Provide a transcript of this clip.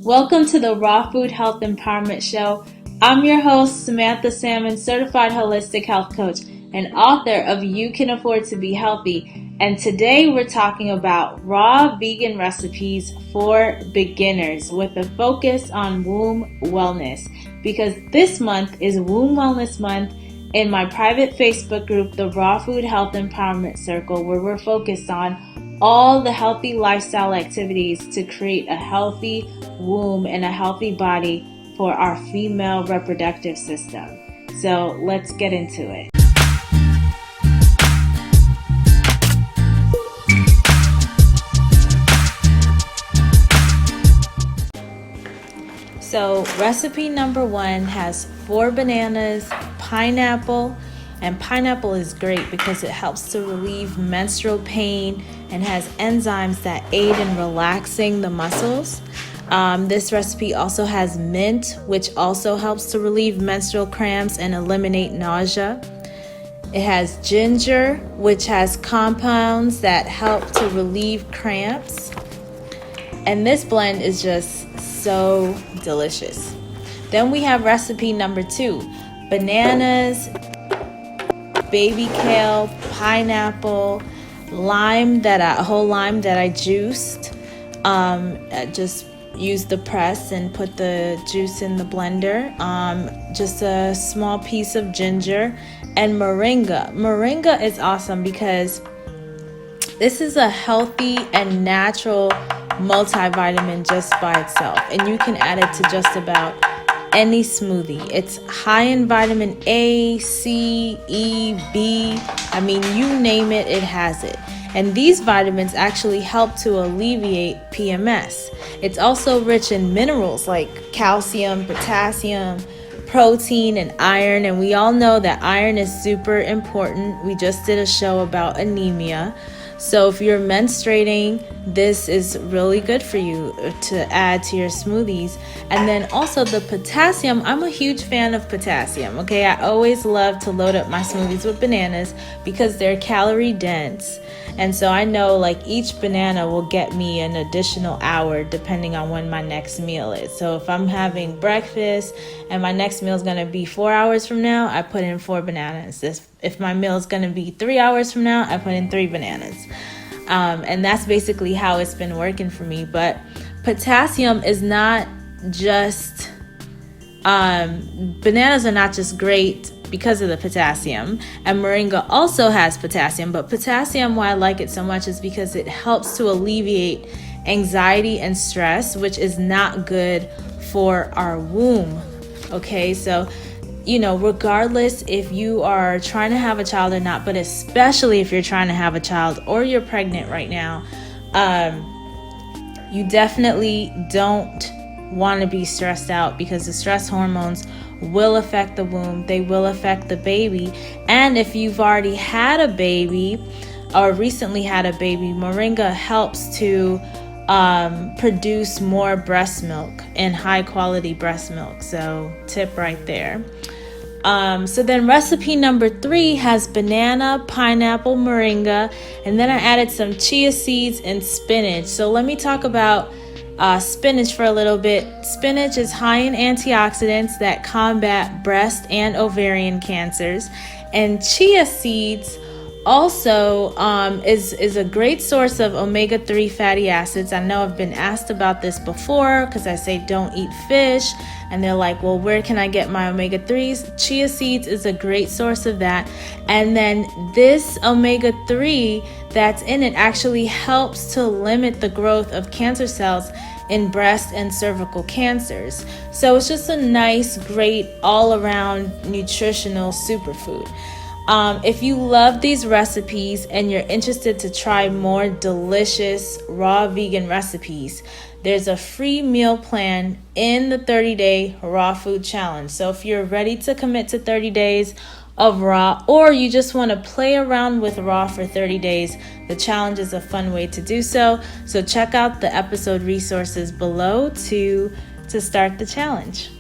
Welcome to the Raw Food Health Empowerment Show. I'm your host, Samantha Salmon, certified holistic health coach and author of You Can Afford to Be Healthy. And today we're talking about raw vegan recipes for beginners with a focus on womb wellness, because this month is Womb Wellness Month in my private Facebook group, the Raw Food Health Empowerment Circle, where we're focused on all the healthy lifestyle activities to create a healthy womb and a healthy body for our female reproductive system. So let's get into it. So recipe number 1 has 4 bananas, pineapple, and pineapple is great because it helps to relieve menstrual pain and has enzymes that aid in relaxing the muscles. This recipe also has mint, which also helps to relieve menstrual cramps and eliminate nausea. It has ginger, which has compounds that help to relieve cramps. And this blend is just so delicious. Then we have recipe number 2, bananas, baby kale, pineapple, a whole lime that I juiced. Just use the press and put the juice in the blender. Just a small piece of ginger and moringa. Moringa is awesome because this is a healthy and natural multivitamin just by itself, and you can add it to just about any smoothie. It's high in vitamin A, C, E, B. I mean, you name it, it has it. And these vitamins actually help to alleviate PMS. It's also rich in minerals like calcium, potassium, protein, and iron. And we all know that iron is super important. We just did a show about anemia. So if you're menstruating, this is really good for you to add to your smoothies. And then also the potassium, I'm a huge fan of potassium, okay? I always love to load up my smoothies with bananas because they're calorie dense. And so I know like each banana will get me an additional hour depending on when my next meal is. So if I'm having breakfast and my next meal is going to be 4 hours from now, I put in 4 bananas. If my meal is going to be 3 hours from now, I put in 3 bananas. And that's basically how it's been working for me. But potassium is not just, bananas are not just great because of the potassium, and moringa also has potassium. But potassium, why I like it so much is because it helps to alleviate anxiety and stress, which is not good for our womb. Okay, so regardless if you are trying to have a child or not, but especially if you're trying to have a child or you're pregnant right now, you definitely don't want to be stressed out, because the stress hormones will affect the womb. They will affect the baby. And if you've already had a baby or recently had a baby, moringa helps to produce more breast milk and high quality breast milk. So tip right there. So then recipe number 3 has banana, pineapple, moringa, and then I added some chia seeds and spinach. So let me talk about spinach for a little bit. Spinach is high in antioxidants that combat breast and ovarian cancers. And chia seeds also is a great source of omega-3 fatty acids. I know I've been asked about this before because I say don't eat fish. And they're like, well, where can I get my omega-3s? Chia seeds is a great source of that. And then this omega-3 that's in it actually helps to limit the growth of cancer cells in breast and cervical cancers. So it's just a nice, great, all-around nutritional superfood. If you love these recipes and you're interested to try more delicious raw vegan recipes, there's a free meal plan in the 30-day raw food challenge. So if you're ready to commit to 30 days of raw, or you just want to play around with raw for 30 days, the challenge is a fun way to do so. So check out the episode resources below to start the challenge.